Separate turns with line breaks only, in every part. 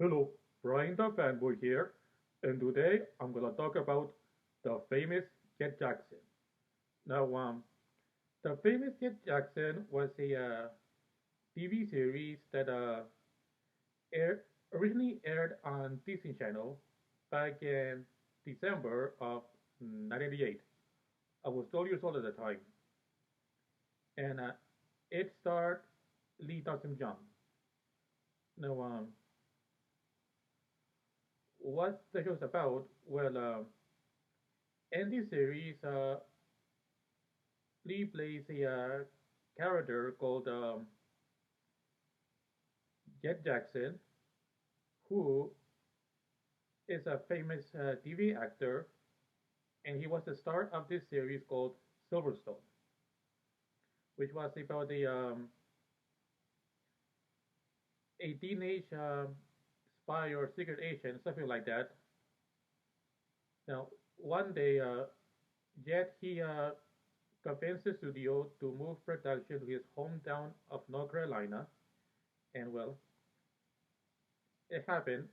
Hello, Brian the fanboy here, and today I'm gonna talk about the famous Jet Jackson. Now, the famous Jet Jackson was a TV series that air, originally aired on Disney Channel back in December of 1988. I was 12 years old at the time, and it starred Lee Dawson John. Now, what the show's about? Well, in this series, Lee plays a character called Jett Jackson, who is a famous TV actor, and he was the star of this series called Silverstone, which was about a teenage spy or secret agent, something like that. Now, one day, Jett he convinced the studio to move production to his hometown of North Carolina, and well, it happened.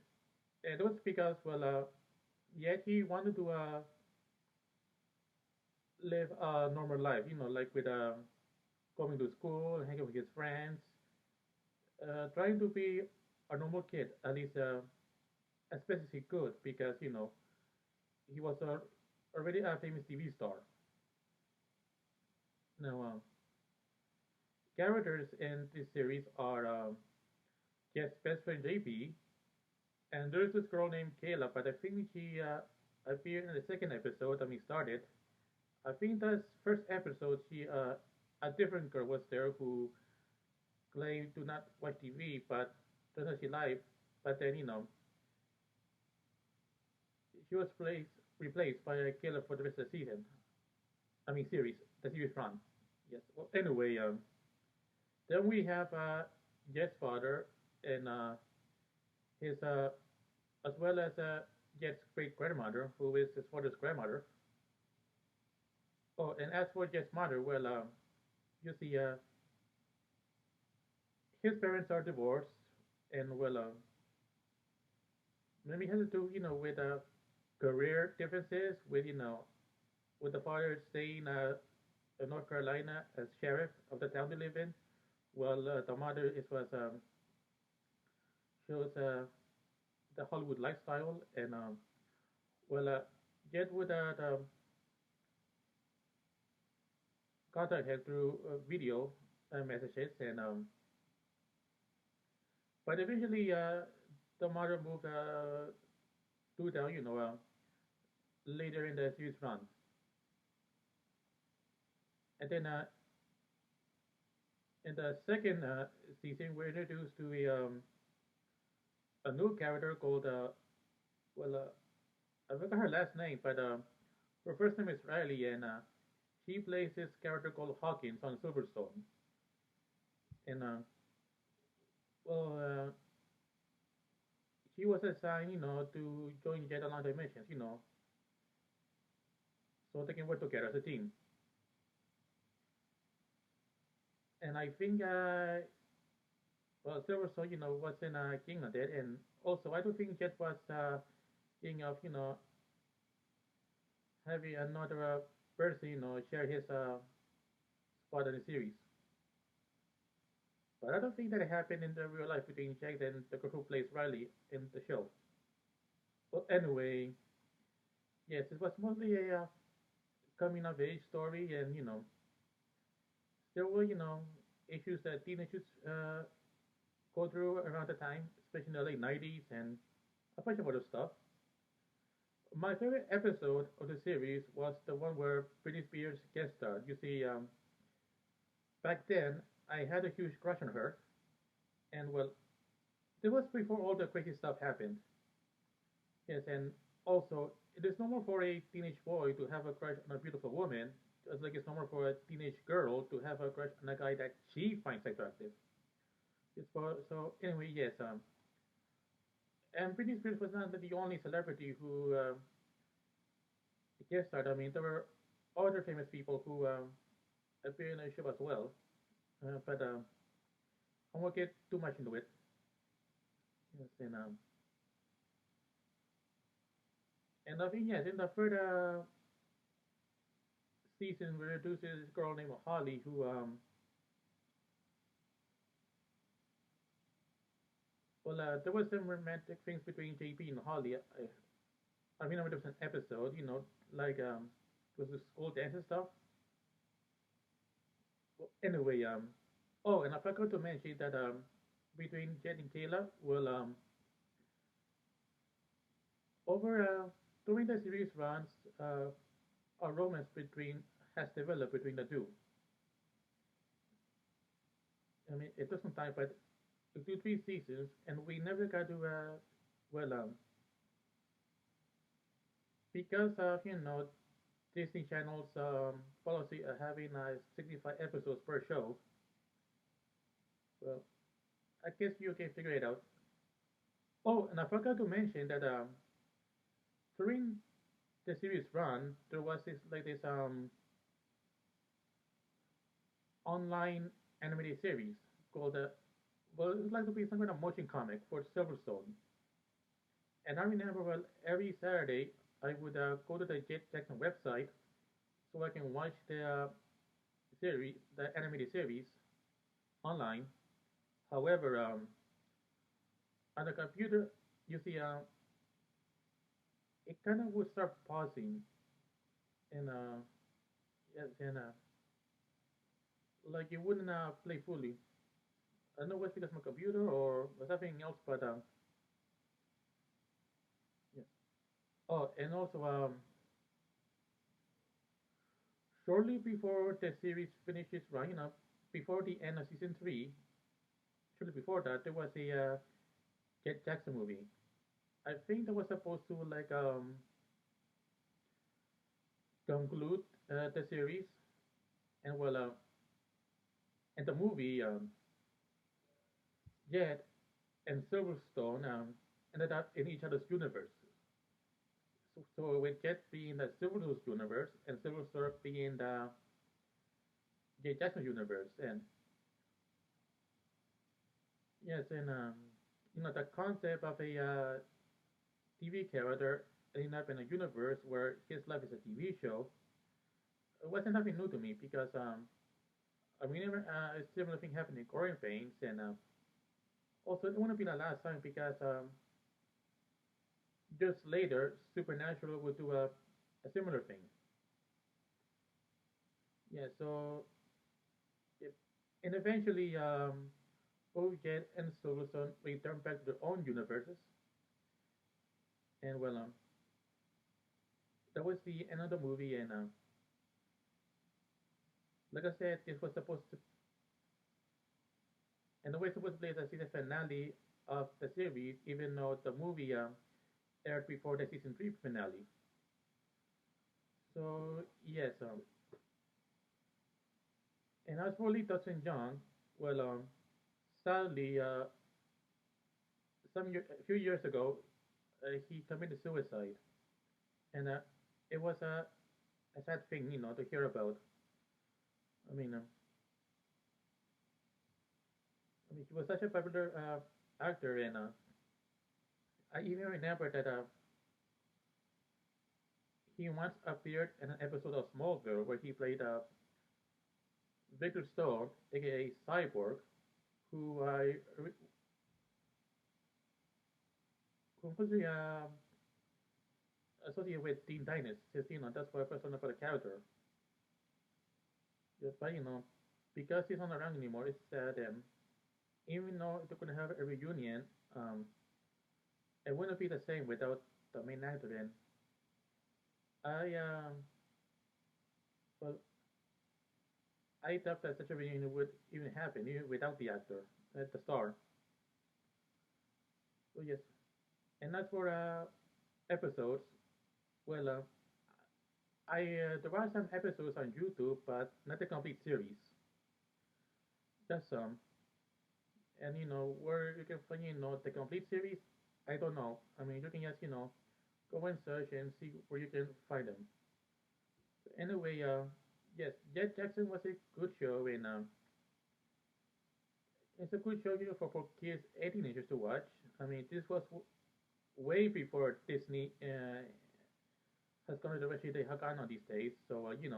And it was because, well, yet he wanted to live a normal life, like with going to school, hanging with his friends, trying to be a normal kid, at least as best as he could, because he was already a famous TV star. Now, characters in this series are Jeff's best friend JP, and there's this girl named Kayla, but I think she appeared in the second episode. I mean, started. I think the first episode, a different girl was there who claimed to not watch TV, but turns out she lied. But then, she was replaced by a killer for the rest of the season. I mean, the series run. Yes. Well, anyway, then we have Jet's father and his, as well as Jet's great grandmother, who is his father's grandmother. Oh, and as for Jet's mother, well, you see, his parents are divorced, and well, maybe has to do, with career differences, with with the father staying in North Carolina as sheriff of the town they live in, while the mother is was shows the Hollywood lifestyle, and well, Jet would contact her through video messages, and but eventually the mother moved to the later in the series run, and then in the second season we're introduced to a new character called well I forgot her last name, but her first name is Riley, and she plays this character called Hawkins on Silverstone, and well she was assigned to join Jet along the missions, so they can work together as a team. And I think well Silverstone was in king of it, and also I don't think Jet was king of having another person share his spot in the series. But I don't think that happened in the real life between Jack and the girl who plays Riley in the show. But anyway, yes, it was mostly a coming of age story, and there were issues that teenagers go through around the time, especially in the late '90s, and a bunch of other stuff. My favorite episode of the series was the one where Britney Spears guest starred. You see, back then I had a huge crush on her, and well, it was before all the crazy stuff happened. Yes, and also it is normal for a teenage boy to have a crush on a beautiful woman, just like it's normal for a teenage girl to have a crush on a guy that she finds attractive. So anyway, yes, and Britney Spears was not the only celebrity who guest starred. I mean, there were other famous people who appeared in the show as well, but I won't get too much into it. Yes, and And I think yes, in the third season, we introduced this girl named Holly, who there was some romantic things between JP and Holly. I remember there was an episode, like it was the school dance and stuff. Well, anyway, oh, and I forgot to mention that between Jet and Kayla, well, over during the series runs, uh, a romance between has developed between the two. I mean, it took some time, but it took 3 seasons, and we never got to well, because of Disney Channel's policy of having 65 episodes per show. Well, I guess you can figure it out. Oh, and I forgot to mention that during the series run, there was this online animated series called well, it was like to be some kind of motion comic for Silverstone. And I remember, well, every Saturday I would go to the Jet Jackson website so I can watch the animated series online. However, on the computer, you see, it kind of would start pausing and yes, and like it wouldn't play fully. I don't know what's because of my computer or something else, but yeah. Oh, and also shortly before the series finishes running up, before the end of season three, shortly before that, there was a Jet Jackson movie. I think that was supposed to like conclude the series, and well, in the movie, Jet and Silverstone ended up in each other's universe. So with Jet being the Silverstone's universe and Silverstone being the Jet Jackson universe, and yes, and the concept of a TV character ending up in a universe where his life is a TV show wasn't nothing new to me because I remember a similar thing happened in Growing Pains, and also it wouldn't be the last time because just later Supernatural would do a similar thing. Yeah, so it, and eventually both Jet and Silverstone return back to their own universes, and well, that was the end of the movie, and like I said, this was supposed to, and the way supposed to play the season finale of the series, even though the movie aired before the season three finale. So yes, and as for Lee Dodson Young, well, sadly, a few years ago, he committed suicide, and it was a sad thing, to hear about. I mean, he was such a popular actor, and I even remember that he once appeared in an episode of Smallville where he played Victor Stone, aka Cyborg, who who was associated with Dean Dynas. Since that's why I persona for the character. Just but because he's not around anymore, it's sad. And even though they're gonna have a reunion, um, it wouldn't be the same without the main actor. And I well, I doubt that such a reunion would even happen even without the actor, the star. So yes, and as for episodes, well, I there are some episodes on YouTube, but not the complete series. Just some, and where you can find the complete series. I don't know. I mean, you can just go and search and see where you can find them. So anyway, yes, Jet Jackson was a good show, and it's a good show for kids and teenagers to watch. I mean, this was way before Disney. has gone to the rest they have gone on these days. So you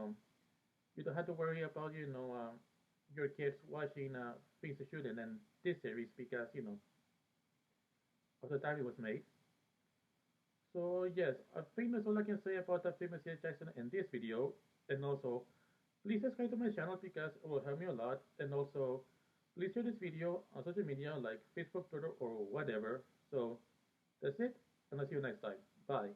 don't have to worry about your kids watching things to shoot and this series because of the time it was made. So yes, I think that's all I can say about the famous Jett Jackson in this video. And also, please subscribe to my channel because it will help me a lot. And also, please share this video on social media like Facebook, Twitter, or whatever. So that's it, and I'll see you next time. Bye.